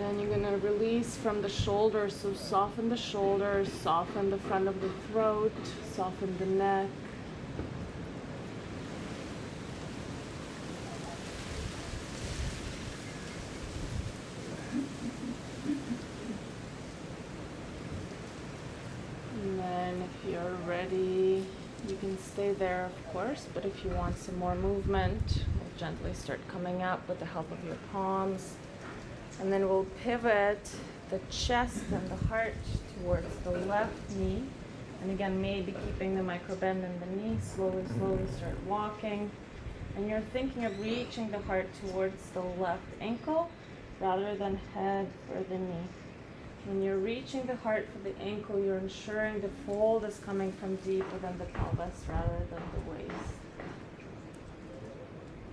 then you're gonna release from the shoulders, so soften the shoulders, soften the front of the throat, soften the neck. And then if you're ready, you can stay there, of course, but if you want some more movement, we'll gently start coming up with the help of your palms. And then we'll pivot the chest and the heart towards the left knee. And again, maybe keeping the micro bend in the knee, slowly start walking. And you're thinking of reaching the heart towards the left ankle rather than head for the knee. When you're reaching the heart for the ankle, you're ensuring the fold is coming from deep within the pelvis rather than the waist.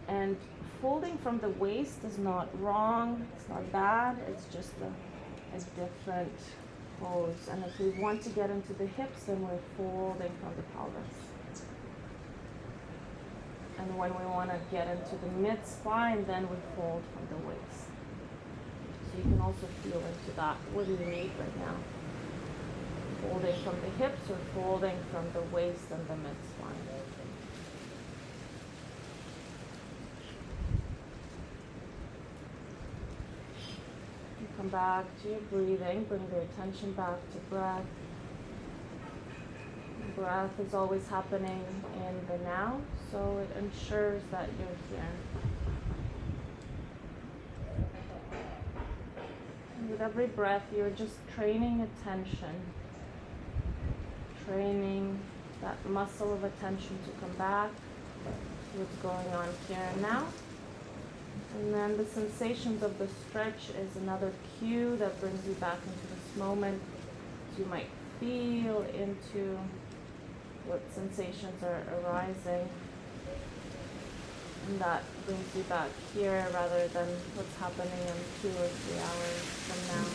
And folding from the waist is not wrong, it's not bad, it's just a different pose. And if we want to get into the hips, then we're folding from the pelvis. And when we want to get into the mid-spine, then we fold from the waist. So you can also feel into that. What do you need right now? Folding from the hips or folding from the waist and the mid-spine? You come back to your breathing, bring your attention back to breath. Breath is always happening in the now, so it ensures that you're here. And with every breath, you're just training attention, training that muscle of attention to come back to what's going on here and now. And then the sensations of the stretch is another cue that brings you back into this moment. So you might feel into what sensations are arising. And that brings you back here rather than what's happening in 2 or 3 hours from now.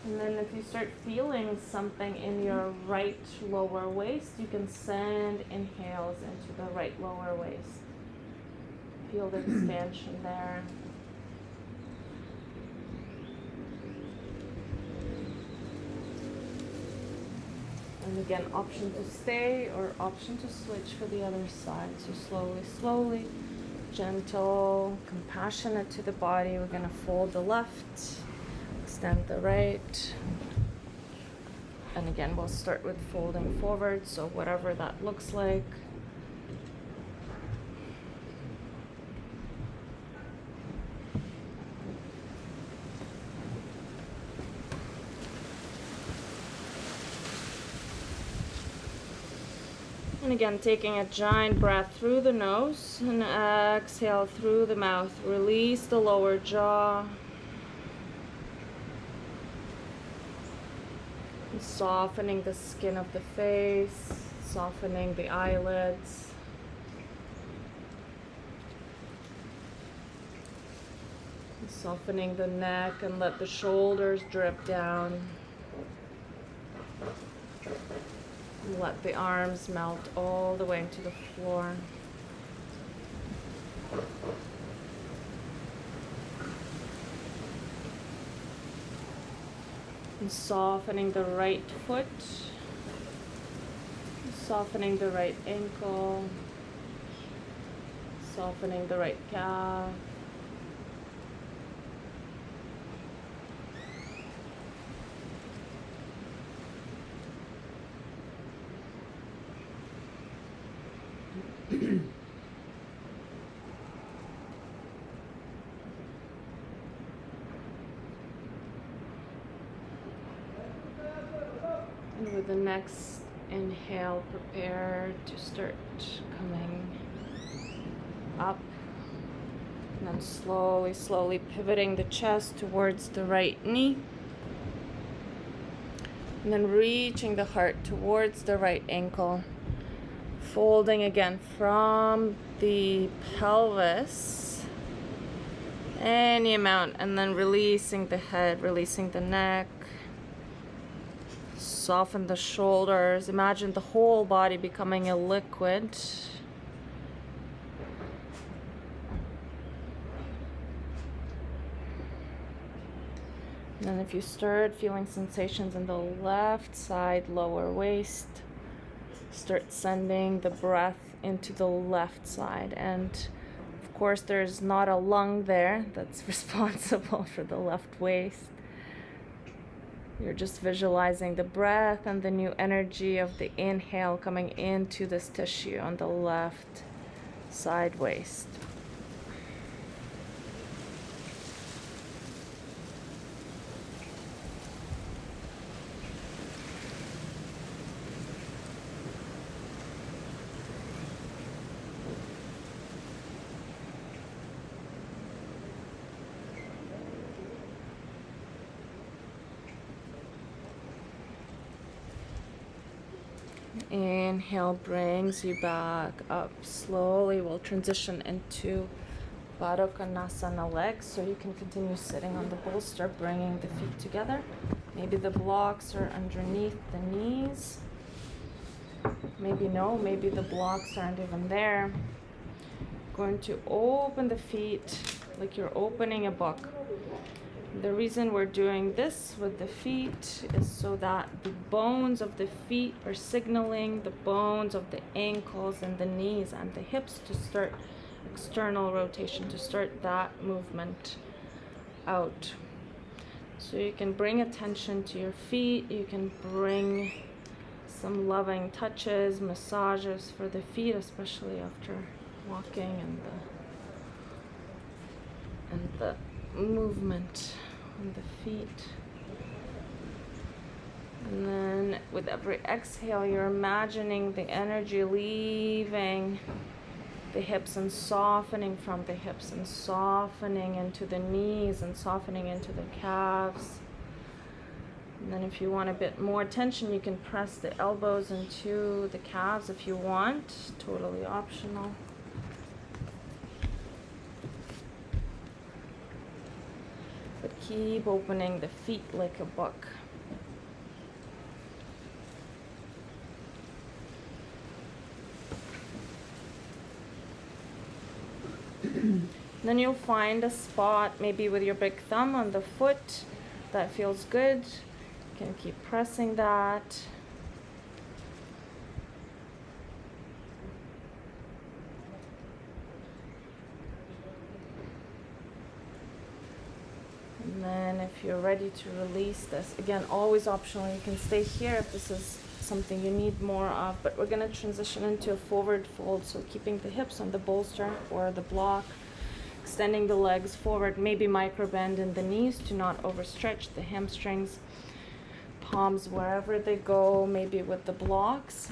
And then if you start feeling something in your right lower waist, you can send inhales into the right lower waist. Feel the expansion there. And again, option to stay or option to switch for the other side. So slowly, gentle, compassionate to the body. We're gonna fold the left, extend the right. And again, we'll start with folding forward, so whatever that looks like. And again, taking a giant breath through the nose and exhale through the mouth. Release the lower jaw. And softening the skin of the face, softening the eyelids. And softening the neck and let the shoulders drip down. Let the arms melt all the way into the floor. And softening the right foot, softening the right ankle, softening the right calf. And with the next inhale, prepare to start coming up. And then slowly pivoting the chest towards the right knee. And then reaching the heart towards the right ankle. Folding again from the pelvis, any amount, and then releasing the head, releasing the neck. Soften the shoulders. Imagine the whole body becoming a liquid. And then if you start feeling sensations in the left side, lower waist, start sending the breath into the left side. And of course, there's not a lung there that's responsible for the left waist. You're just visualizing the breath and the new energy of the inhale coming into this tissue on the left side waist. Inhale brings you back up slowly. We'll transition into Baddha Konasana legs, so you can continue sitting on the bolster, bringing the feet together. Maybe the blocks are underneath the knees. Maybe no, maybe the blocks aren't even there. Going to open the feet like you're opening a book. The reason we're doing this with the feet is so that the bones of the feet are signaling the bones of the ankles and the knees and the hips to start external rotation, to start that movement out. So you can bring attention to your feet. You can bring some loving touches, massages for the feet, especially after walking and the movement on the feet. And then with every exhale, you're imagining the energy leaving the hips and softening from the hips and softening into the knees and softening into the calves. And then if you want a bit more tension, you can press the elbows into the calves if you want, totally optional. But keep opening the feet like a book. Then you'll find a spot, maybe with your big thumb on the foot, that feels good. You can keep pressing that. And then if you're ready to release this, again, always optional. You can stay here if this is something you need more of, but we're going to transition into a forward fold. So keeping the hips on the bolster or the block, extending the legs forward, maybe micro bend in the knees to not overstretch the hamstrings, palms wherever they go, maybe with the blocks.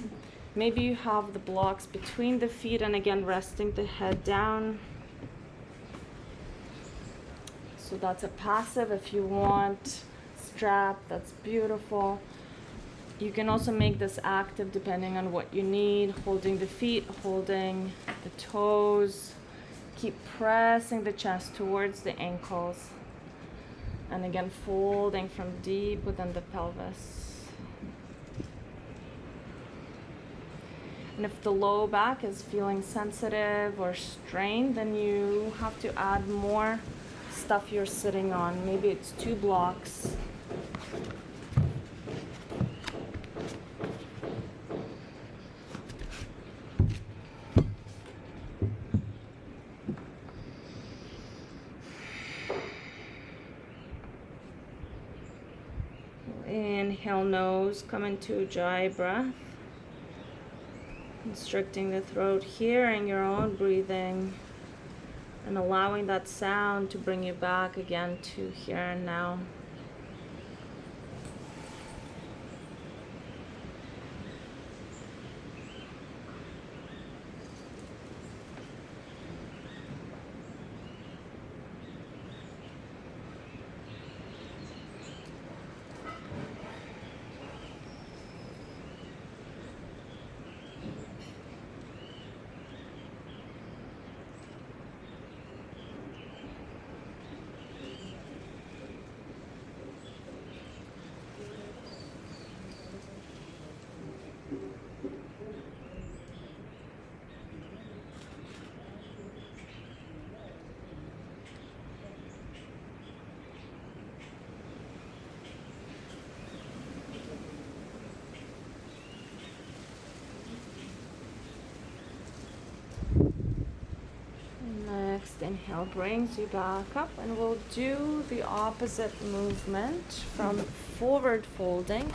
Maybe you have the blocks between the feet, and again, resting the head down. So that's a passive. If you want strap, that's beautiful. You can also make this active depending on what you need, holding the feet, holding the toes. Keep pressing the chest towards the ankles. And again, folding from deep within the pelvis. And if the low back is feeling sensitive or strained, then you have to add more stuff you're sitting on. Maybe it's 2 blocks. Inhale, nose, come into Ujjayi breath. Constricting the throat, hearing your own breathing, and allowing that sound to bring you back again to here and now. inhale brings you back up, and we'll do the opposite movement from forward folding.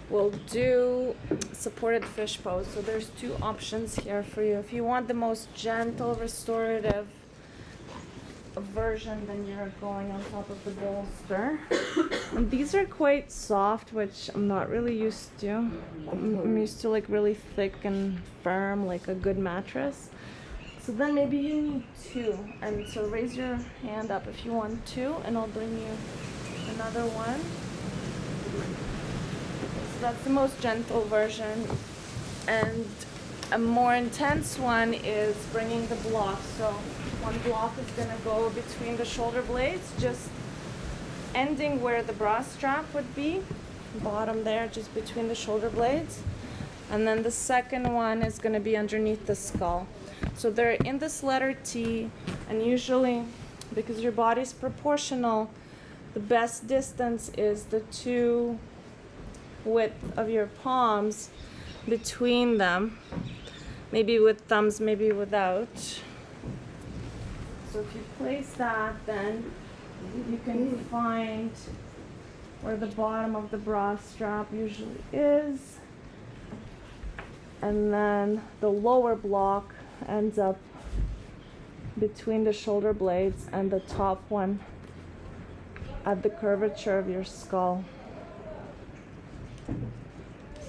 We'll do supported fish pose. So there's two options here for you. If you want the most gentle restorative version, then you're going on top of the bolster. And these are quite soft, which I'm not really used to. I'm used to like really thick and firm, like a good mattress. So then maybe you need two. And so raise your hand up if you want two, and I'll bring you another one. So that's the most gentle version. And a more intense one is bringing the block. So one block is going to go between the shoulder blades, just ending where the bra strap would be, bottom there, just between the shoulder blades. And then the second one is going to be underneath the skull. So they're in this letter T, and usually, because your body's proportional, the best distance is the two width of your palms between them, maybe with thumbs, maybe without. So if you place that, then you can find where the bottom of the bra strap usually is, and then the lower block ends up between the shoulder blades, and the top one at the curvature of your skull.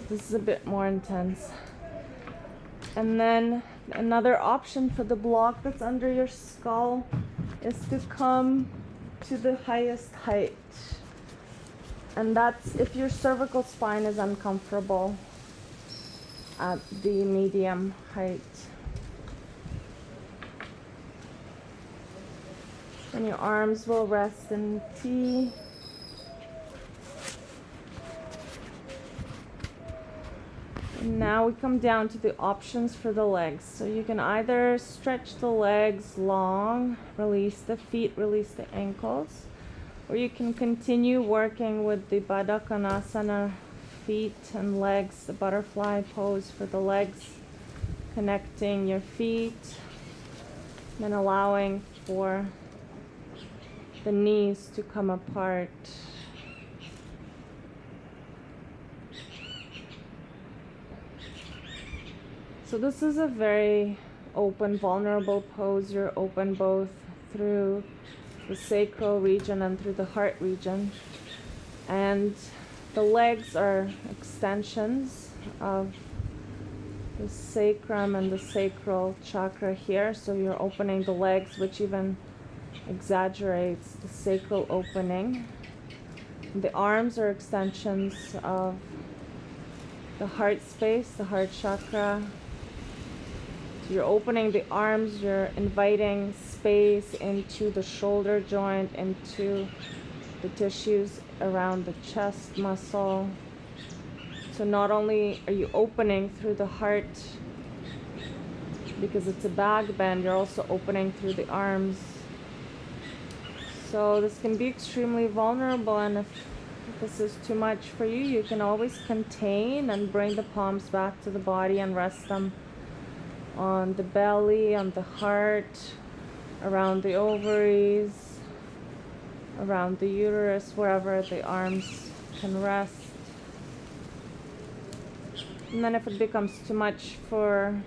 This is a bit more intense. And then another option for the block that's under your skull is to come to the highest height. And that's if your cervical spine is uncomfortable at the medium height. And your arms will rest in T. And now we come down to the options for the legs. So you can either stretch the legs long, release the feet, release the ankles, or you can continue working with the Baddha Konasana, feet and legs, the butterfly pose for the legs, connecting your feet, then allowing for the knees to come apart. So this is a very open, vulnerable pose. You're open both through the sacral region and through the heart region. And the legs are extensions of the sacrum and the sacral chakra here. So you're opening the legs, which even exaggerates the sacral opening. The arms are extensions of the heart space, the heart chakra. So you're opening the arms, you're inviting space into the shoulder joint, into the tissues around the chest muscle. So not only are you opening through the heart because it's a back bend, you're also opening through the arms. So this can be extremely vulnerable, and if this is too much for you, you can always contain and bring the palms back to the body and rest them on the belly, on the heart, around the ovaries, around the uterus, wherever the arms can rest. And then if it becomes too much for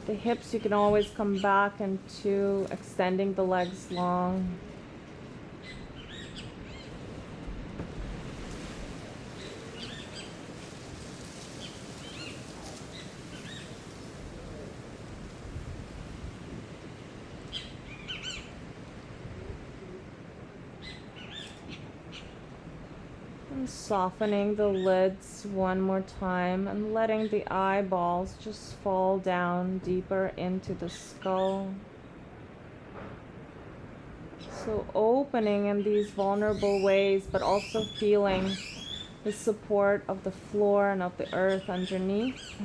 the hips, you can always come back into extending the legs long. And softening the lids one more time and letting the eyeballs just fall down deeper into the skull. So opening in these vulnerable ways, but also feeling the support of the floor and of the earth underneath.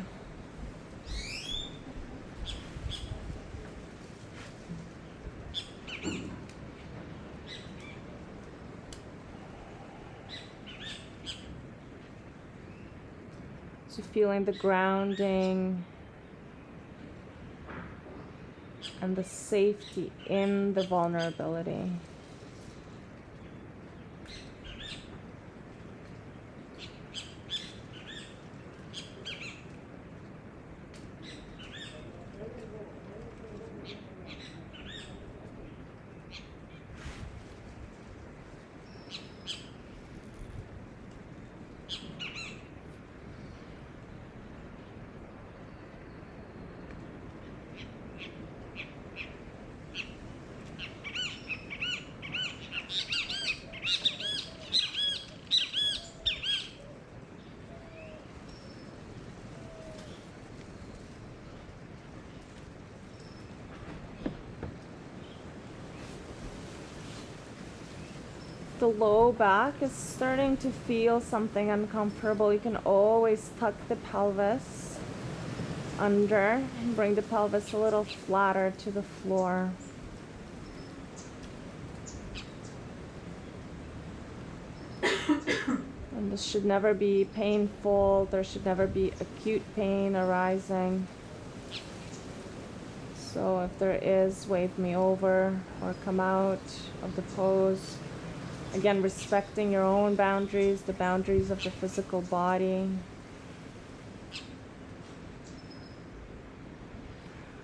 So feeling the grounding and the safety in the vulnerability. The low back is starting to feel something uncomfortable, you can always tuck the pelvis under and bring the pelvis a little flatter to the floor. And this should never be painful, there should never be acute pain arising. So if there is, wave me over or come out of the pose. Again, respecting your own boundaries, the boundaries of the physical body.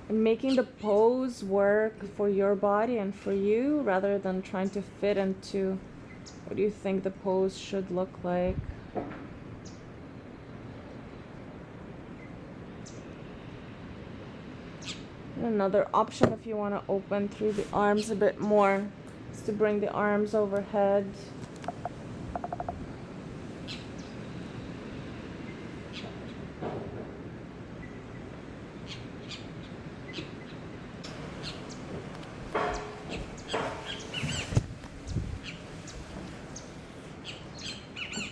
And making the pose work for your body and for you, rather than trying to fit into what do you think the pose should look like. And another option, if you want to open through the arms a bit more, is to bring the arms overhead.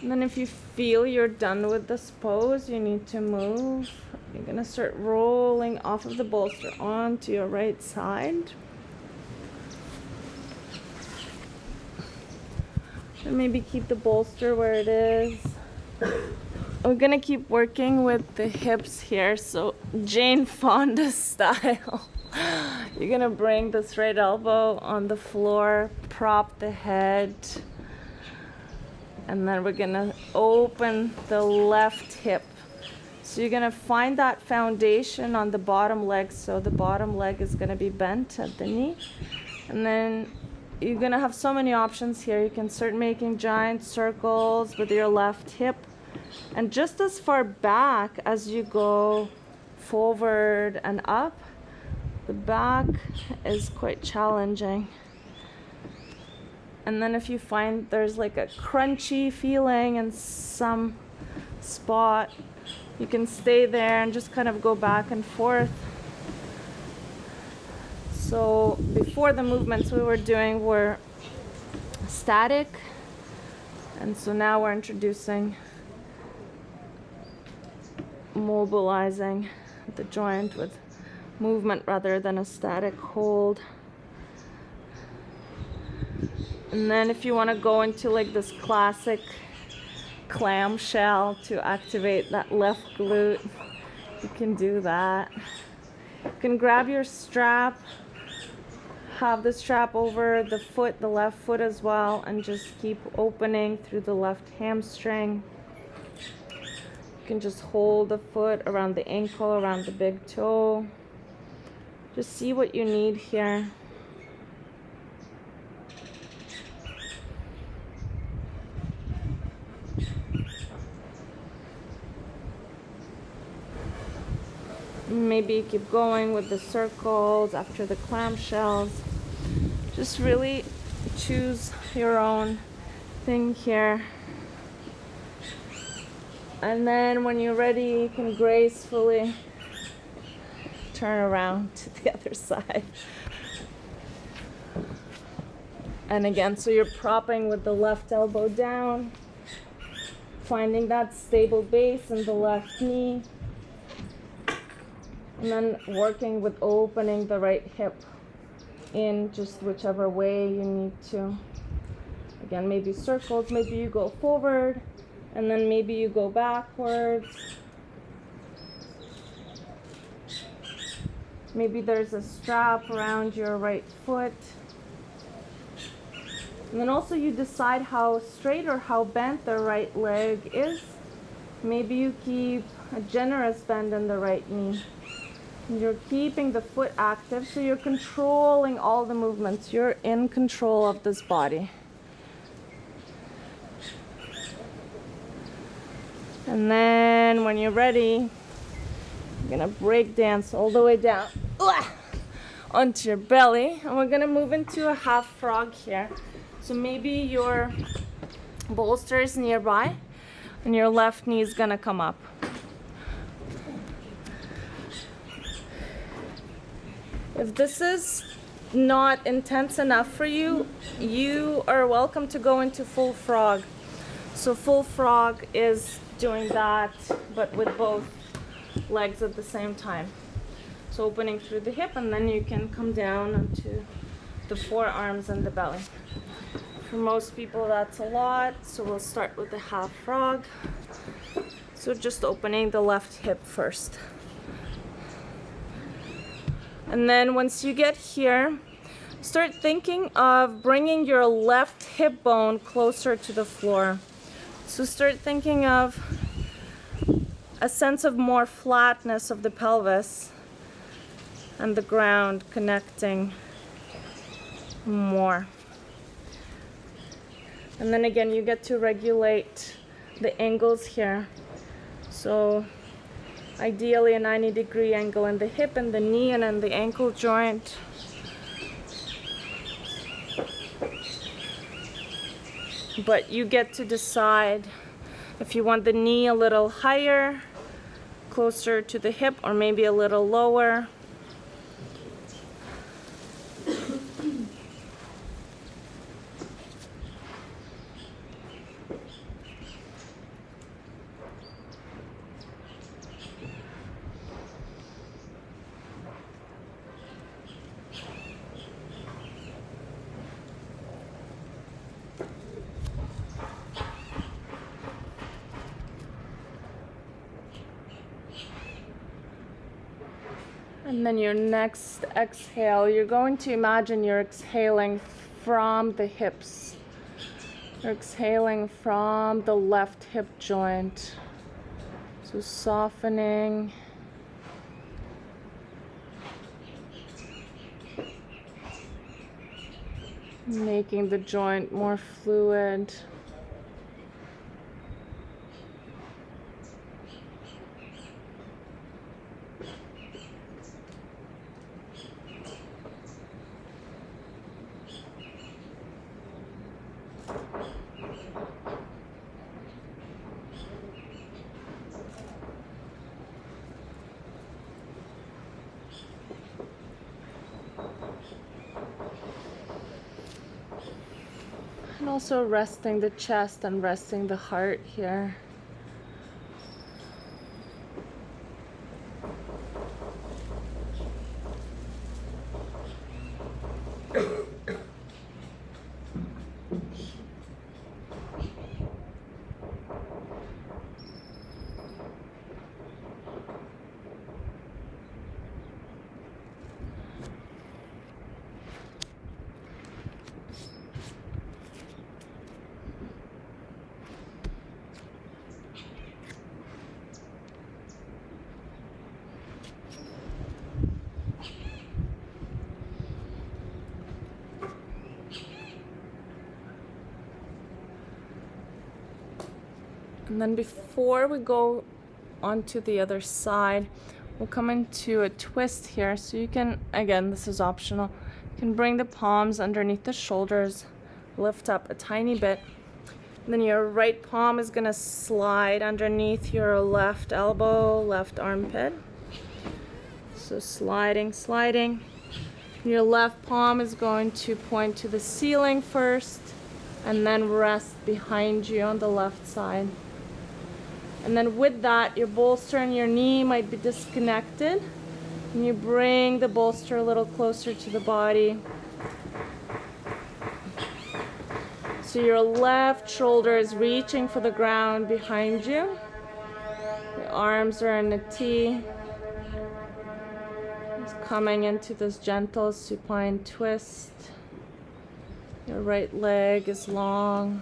And then if you feel you're done with this pose, you need to move. You're gonna start rolling off of the bolster onto your right side. And maybe keep the bolster where it is. We're gonna keep working with the hips here, so Jane Fonda style. You're gonna bring this right elbow on the floor, prop the head, and then we're gonna open the left hip. So you're gonna find that foundation on the bottom leg, so the bottom leg is gonna be bent at the knee, and then you're gonna have so many options here. You can start making giant circles with your left hip, and just as far back as you go forward and up, the back is quite challenging. And then if you find there's like a crunchy feeling in some spot, you can stay there and just kind of go back and forth. So before, the movements we were doing were static, and so now we're introducing mobilizing the joint with movement rather than a static hold. And then if you want to go into like this classic clamshell to activate that left glute, you can do that. You can grab your strap, have the strap over the foot, the left foot as well, and just keep opening through the left hamstring. You can just hold the foot around the ankle, around the big toe. Just see what you need here. Maybe keep going with the circles after the clamshells. Just really choose your own thing here. And then when you're ready, you can gracefully turn around to the other side. And again, so you're propping with the left elbow down, finding that stable base in the left knee, and then working with opening the right hip in just whichever way you need to. Again, maybe circles, maybe you go forward, and then maybe you go backwards. Maybe there's a strap around your right foot. And then also you decide how straight or how bent the right leg is. Maybe you keep a generous bend in the right knee. And you're keeping the foot active, so you're controlling all the movements. You're in control of this body. And then when you're ready, you're gonna break dance all the way down onto your belly. And we're gonna move into a half frog here. So maybe your bolster is nearby and your left knee is gonna come up. If this is not intense enough for you, you are welcome to go into full frog. So full frog is doing that, but with both legs at the same time. So opening through the hip, and then you can come down onto the forearms and the belly. For most people, that's a lot, so we'll start with the half frog. So just opening the left hip first. And then once you get here, start thinking of bringing your left hip bone closer to the floor. So start thinking of a sense of more flatness of the pelvis and the ground connecting more. And then again, you get to regulate the angles here. So ideally a 90-degree angle in the hip and the knee and in the ankle joint. But you get to decide if you want the knee a little higher, closer to the hip, or maybe a little lower. And then your next exhale, you're going to imagine you're exhaling from the hips. You're exhaling from the left hip joint. So softening. Making the joint more fluid. And also resting the chest and resting the heart here. And then before we go onto the other side, we'll come into a twist here. So you can, again, this is optional, you can bring the palms underneath the shoulders, lift up a tiny bit. And then your right palm is gonna slide underneath your left elbow, left armpit. So sliding, sliding. Your left palm is going to point to the ceiling first, and then rest behind you on the left side. And then with that, your bolster and your knee might be disconnected. And you bring the bolster a little closer to the body. So your left shoulder is reaching for the ground behind you. Your arms are in a T. Just coming into this gentle supine twist. Your right leg is long.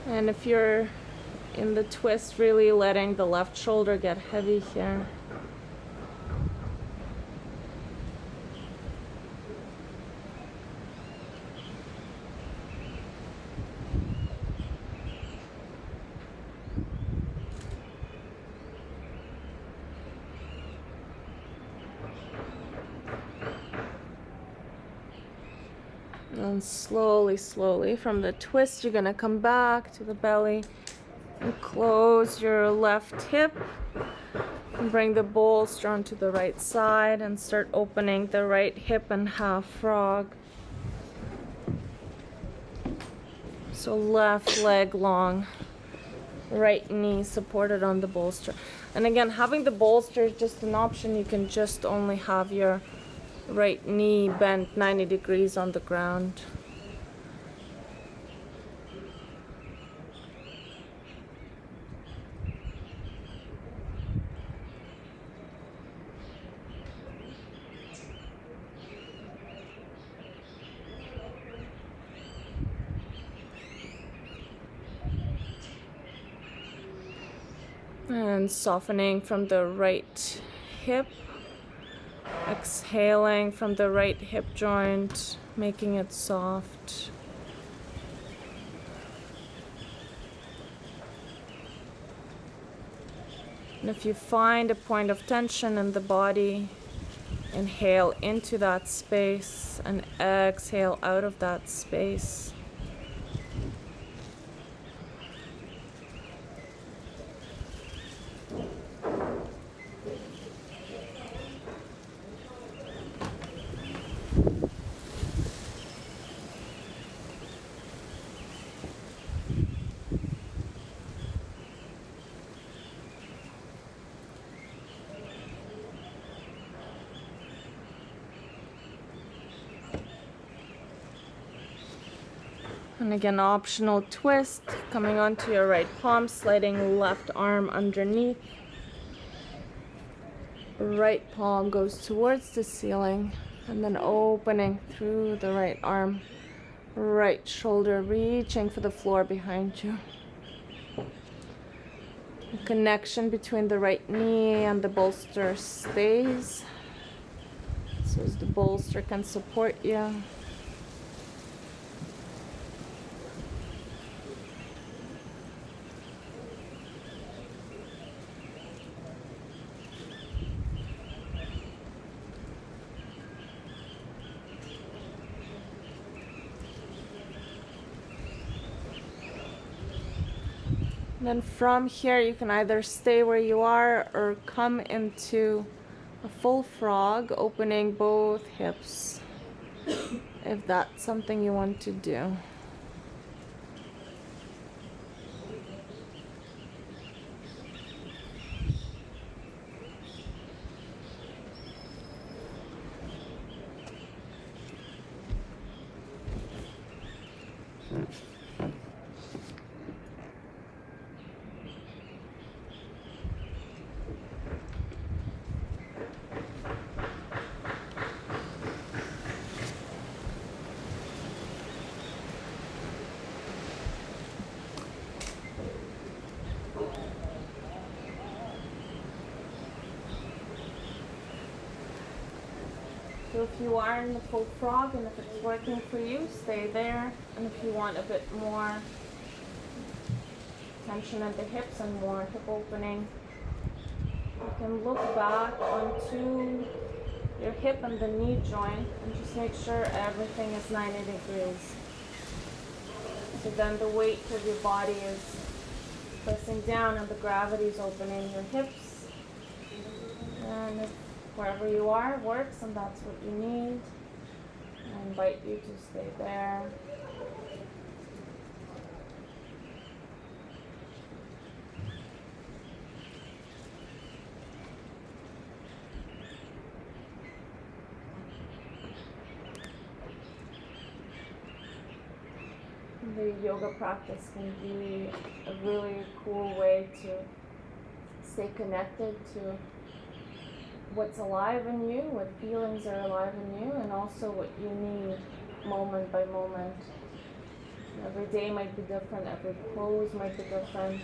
And if you're in the twist, really letting the left shoulder get heavy here. And slowly, slowly, from the twist, you're gonna come back to the belly and close your left hip and bring the bolster onto the right side and start opening the right hip and half frog. So left leg long, right knee supported on the bolster. And again, having the bolster is just an option. You can just only have your right knee bent 90 degrees on the ground. And softening from the right hip. Exhaling from the right hip joint, making it soft. And if you find a point of tension in the body, inhale into that space and exhale out of that space. And again, optional twist, coming onto your right palm, sliding left arm underneath. Right palm goes towards the ceiling, and then opening through the right arm. Right shoulder reaching for the floor behind you. The connection between the right knee and the bolster stays, so as the bolster can support you. And then from here, you can either stay where you are or come into a full frog, opening both hips, if that's something you want to do. So if you are in the full frog and if it's working for you, stay there. And if you want a bit more tension at the hips and more hip opening, you can look back onto your hip and the knee joint and just make sure everything is 90 degrees. So then the weight of your body is pressing down and the gravity is opening your hips. And if wherever you are works and that's what you need, I invite you to stay there. the yoga practice can be a really cool way to stay connected to what's alive in you, what feelings are alive in you, and also what you need moment by moment. Every day might be different, every pose might be different.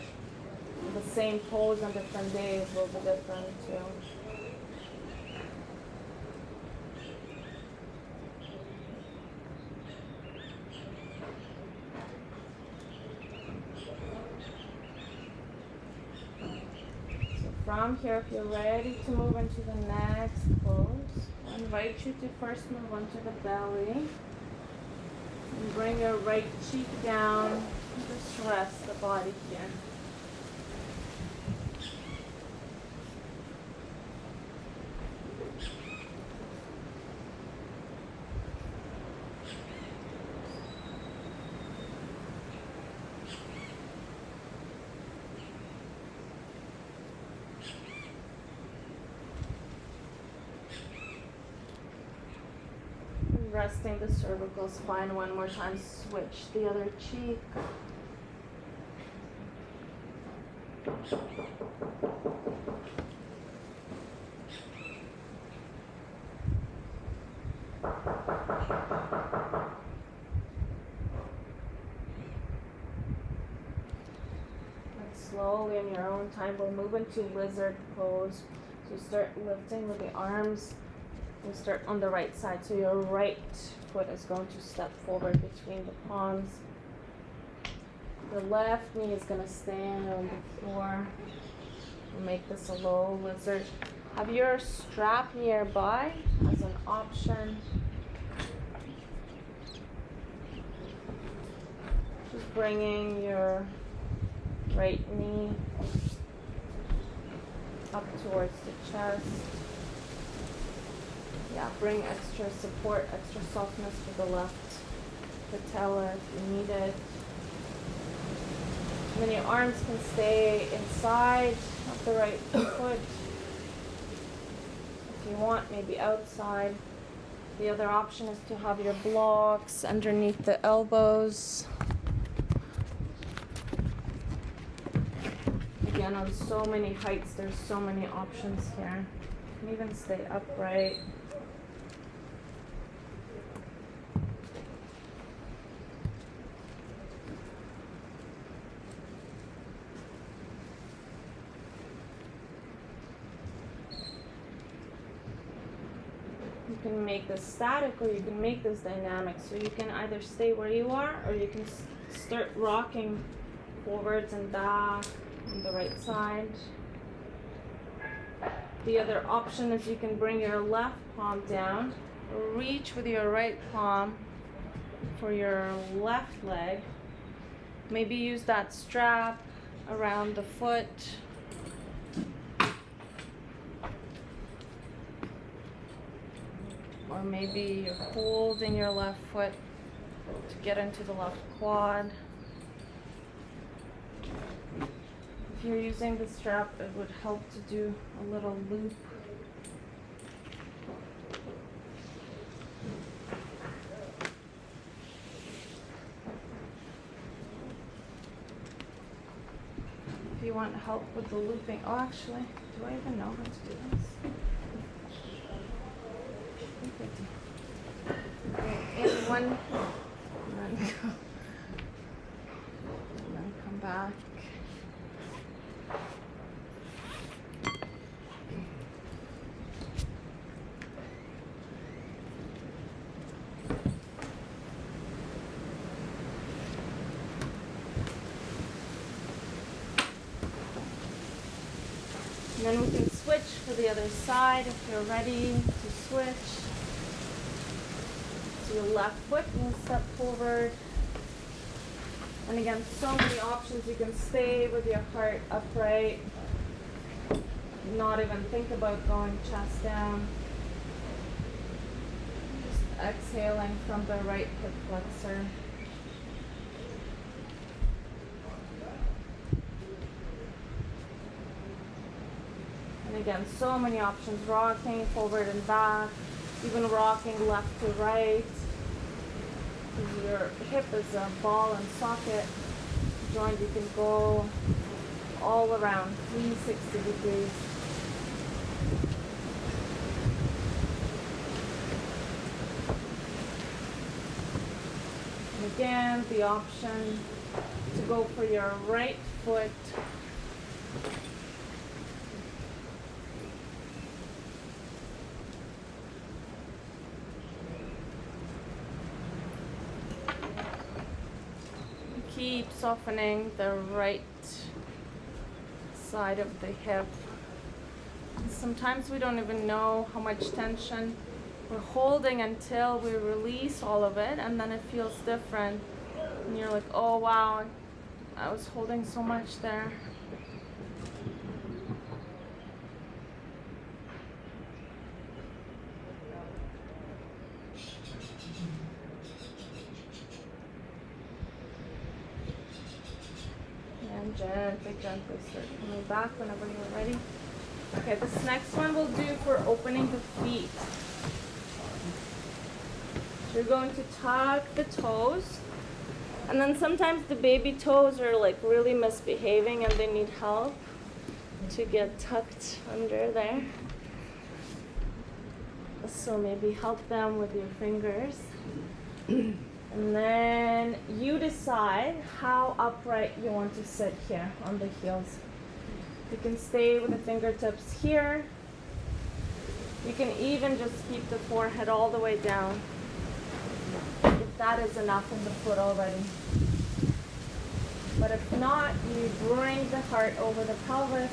The same pose on different days will be different too. From here, if you're ready to move into the next pose, I invite you to first move onto the belly. And bring your right cheek down. And just rest the body here. Resting the cervical spine one more time. Switch the other cheek. And slowly in your own time, we'll move into lizard pose. So start lifting with the arms. We'll start on the right side, so your right foot is going to step forward between the palms. The left knee is going to stand on the floor. We'll make this a low lizard. Have your strap nearby as an option. Just bringing your right knee up towards the chest. Yeah, bring extra support, extra softness to the left patella if you need it. And then your arms can stay inside of the right foot. If you want, maybe outside. The other option is to have your blocks underneath the elbows. Again, on so many heights, there's so many options here. You can even stay upright. You can make this static or you can make this dynamic. So you can either stay where you are or you can start rocking forwards and back on the right side. The other option is you can bring your left palm down, reach with your right palm for your left leg. Maybe use that strap around the foot. Or maybe you're holding your left foot to get into the left quad. If you're using the strap, it would help to do a little loop. If you want help with the looping, oh actually, do I even know how to do this? Okay, in one, and then go, and then come back. And then we can switch for the other side if you're ready to switch. So your left foot will step forward. And again, so many options. You can stay with your heart upright. Not even think about going chest down. Just exhaling from the right hip flexor. And again, so many options. Rocking forward and back. Even rocking left to right. Because your hip is a ball and socket joint, you can go all around 360 degrees. And again, the option to go for your right foot. Keep softening the right side of the hip. Sometimes we don't even know how much tension we're holding until we release all of it, and then it feels different. And you're like, oh wow, I was holding so much there. And gently, gently start coming back whenever you're ready. Okay, this next one we'll do for opening the feet. So you're going to tuck the toes, and then sometimes the baby toes are like really misbehaving and they need help to get tucked under there. So maybe help them with your fingers. And then you decide how upright you want to sit here on the heels. You can stay with the fingertips here. You can even just keep the forehead all the way down, if that is enough in the foot already. But if not, you bring the heart over the pelvis.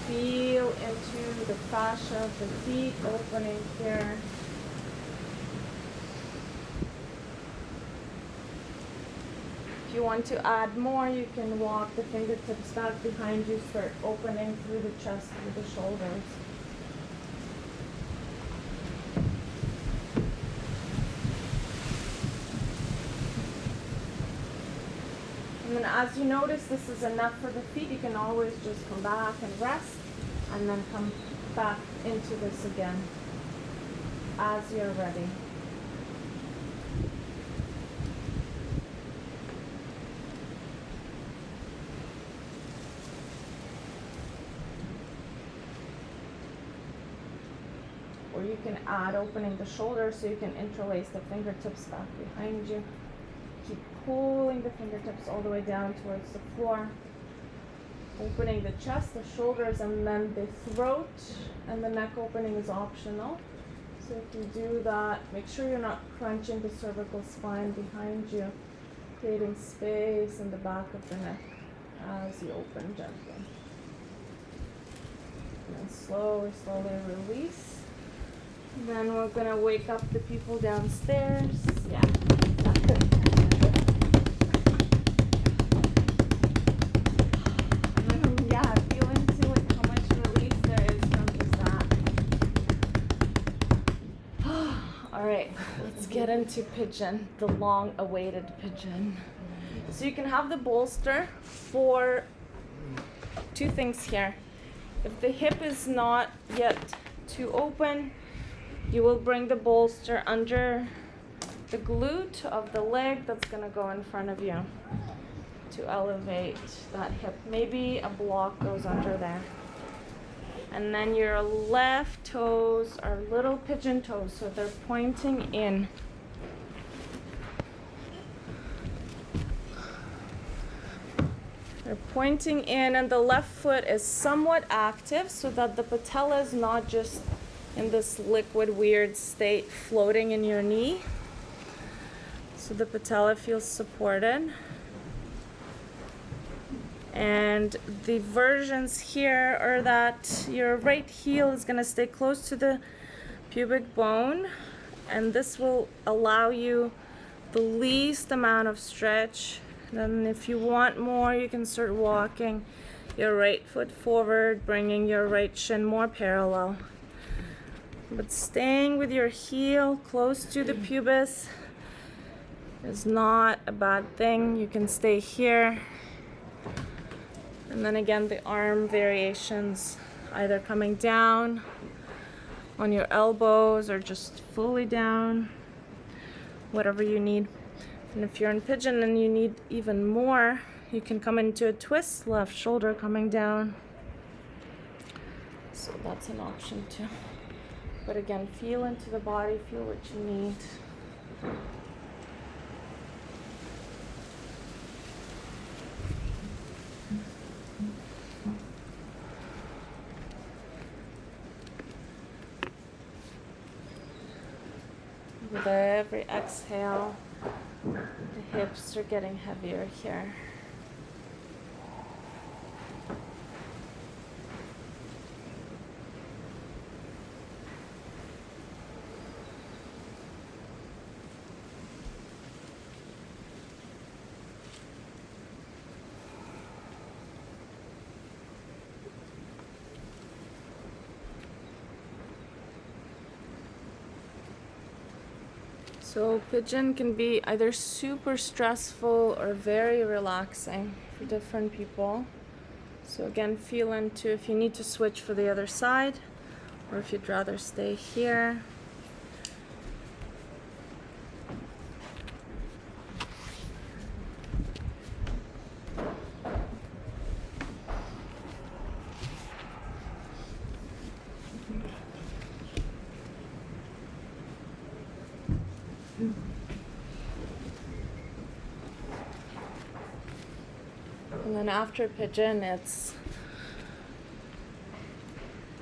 Feel into the fascia of the feet opening here. If you want to add more, you can walk the fingertips back behind you, start opening through the chest, through the shoulders. And then as you notice this is enough for the feet, you can always just come back and rest, and then come back into this again as you're ready. Or you can add opening the shoulders so you can interlace the fingertips back behind you. Keep pulling the fingertips all the way down towards the floor. Opening the chest, the shoulders, and then the throat, and the neck opening is optional. So if you do that, make sure you're not crunching the cervical spine behind you, creating space in the back of the neck as you open gently. And then slowly, slowly release. Then we're gonna wake up the people downstairs. Yeah. Yeah, feel into like how much release there is from just that. All right, let's get into pigeon, the long-awaited pigeon. So you can have the bolster for two things here. If the hip is not yet too open, you will bring the bolster under the glute of the leg that's going to go in front of you to elevate that hip. Maybe a block goes under there. And then your left toes are little pigeon toes, so they're pointing in. They're pointing in, and the left foot is somewhat active so that the patella is not just in this liquid weird state floating in your knee. So the patella feels supported. And the versions here are that your right heel is going to stay close to the pubic bone, and this will allow you the least amount of stretch. Then if you want more, you can start walking your right foot forward, bringing your right shin more parallel. But staying with your heel close to the pubis is not a bad thing. You can stay here. And then again, the arm variations, either coming down on your elbows or just fully down, whatever you need. And if you're in pigeon and you need even more, you can come into a twist, left shoulder coming down. So that's an option too. But again, feel into the body, feel what you need. With every exhale, the hips are getting heavier here. So pigeon can be either super stressful or very relaxing for different people. So again, feel into if you need to switch for the other side or if you'd rather stay here. And then after pigeon, it's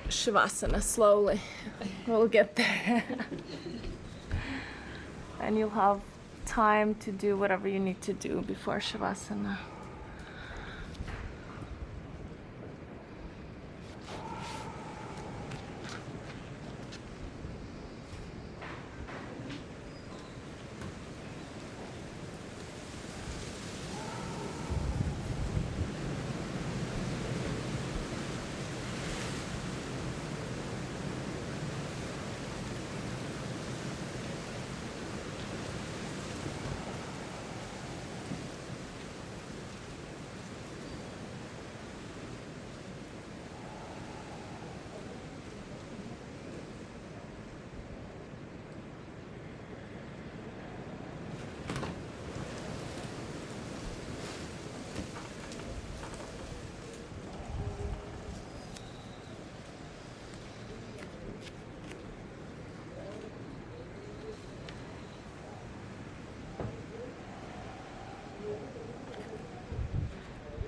Shavasana slowly. We'll get there. And you'll have time to do whatever you need to do before Shavasana.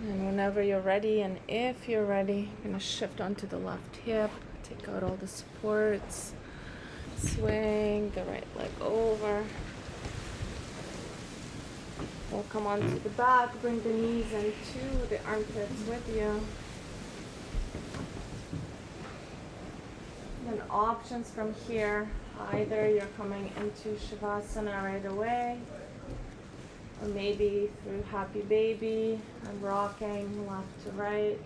And whenever you're ready, and if you're ready, you're going to shift onto the left hip, take out all the supports, swing the right leg over. We'll come onto the back, bring the knees into the armpits with you. Then options from here, either you're coming into Shavasana right away, or maybe through happy baby and rocking left to right.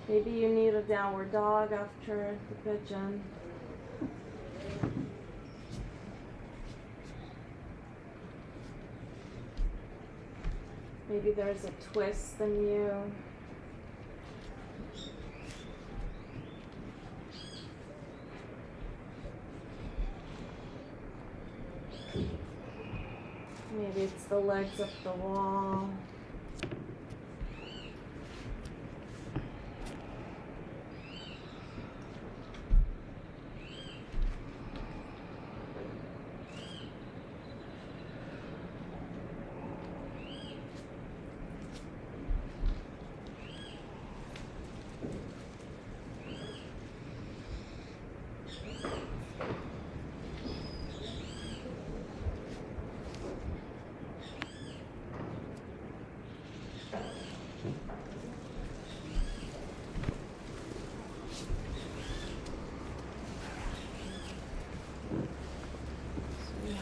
Maybe you need a downward dog after the pigeon. Maybe there's a twist in you. Maybe it's the legs up the wall.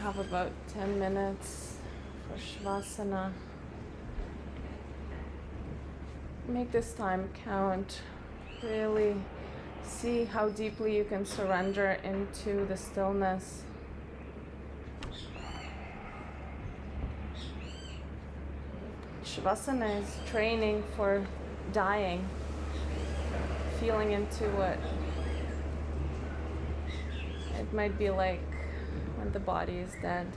Have about 10 minutes for Shavasana. Make this time count. Really see how deeply you can surrender into the stillness. Shavasana is training for dying, feeling into what it might be like when the body is dead.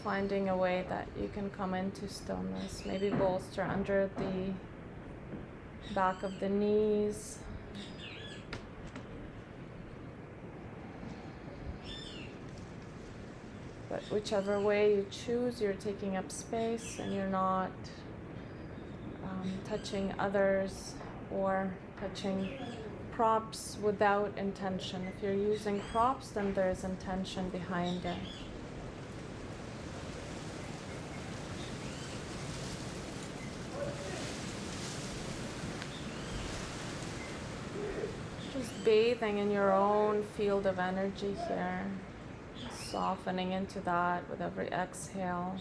Finding a way that you can come into stillness. Maybe bolster under the back of the knees. But whichever way you choose, you're taking up space and you're not touching others or touching props without intention. If you're using props, then there's intention behind it. Just bathing in your own field of energy here, softening into that with every exhale.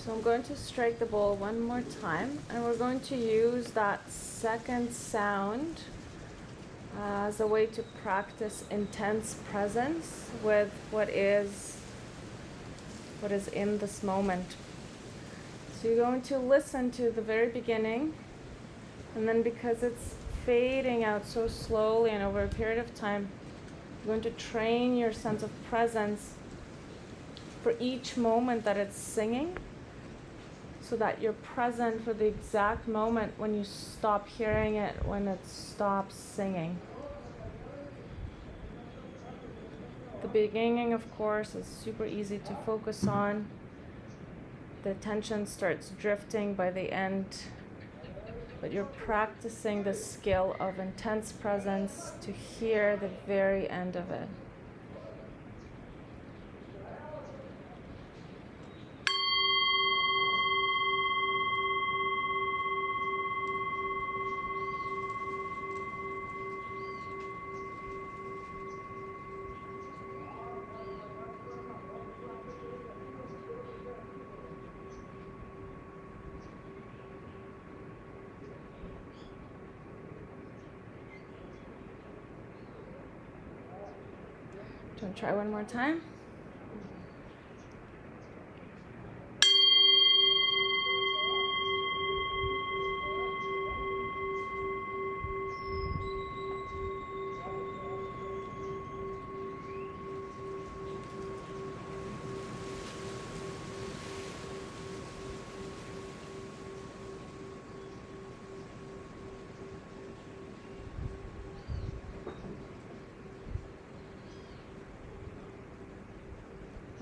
So I'm going to strike the bowl one more time, and we're going to use that second sound as a way to practice intense presence with what is in this moment. So you're going to listen to the very beginning, and then because it's fading out so slowly and over a period of time, you're going to train your sense of presence for each moment that it's singing, so that you're present for the exact moment when you stop hearing it, when it stops singing. The beginning, of course, is super easy to focus on. The attention starts drifting by the end, but you're practicing the skill of intense presence to hear the very end of it. Do you want to try one more time?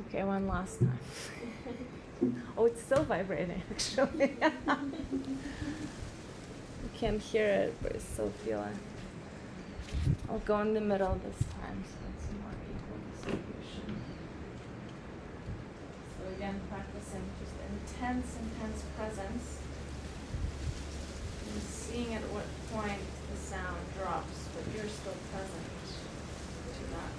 Okay, one last time. Oh, it's still vibrating, actually. You can't hear it, but I still feel it. I'll go in the middle this time, so it's more equal distribution. So again, practicing just intense presence. And seeing at what point the sound drops, but you're still present to that.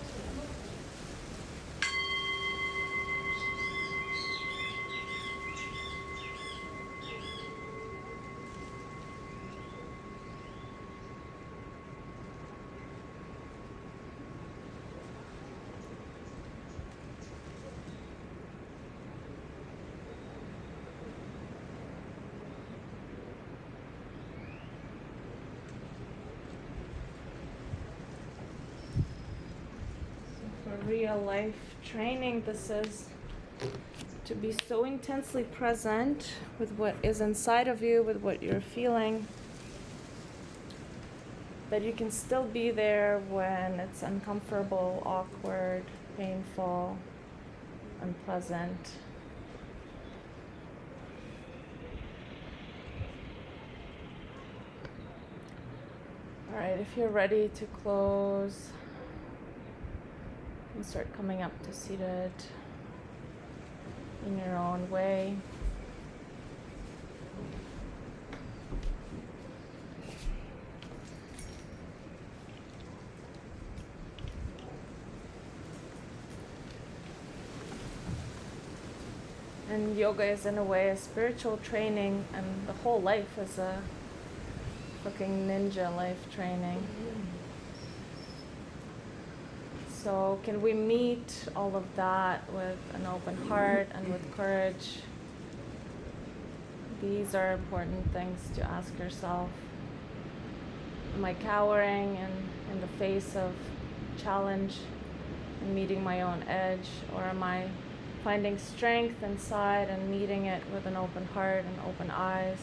Real life training, this is to be so intensely present with what is inside of you, with what you're feeling, that you can still be there when it's uncomfortable, awkward, painful, unpleasant. All right, if you're ready to close, and start coming up to seated in your own way. And yoga is in a way a spiritual training, and the whole life is a fucking ninja life training. So can we meet all of that with an open heart and with courage? These are important things to ask yourself. Am I cowering in the face of challenge and meeting my own edge? Or am I finding strength inside and meeting it with an open heart and open eyes?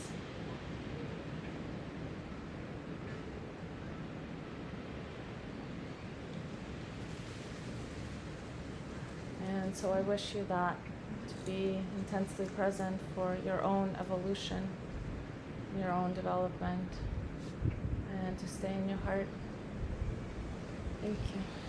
And so I wish you that, to be intensely present for your own evolution, your own development, and to stay in your heart. Thank you.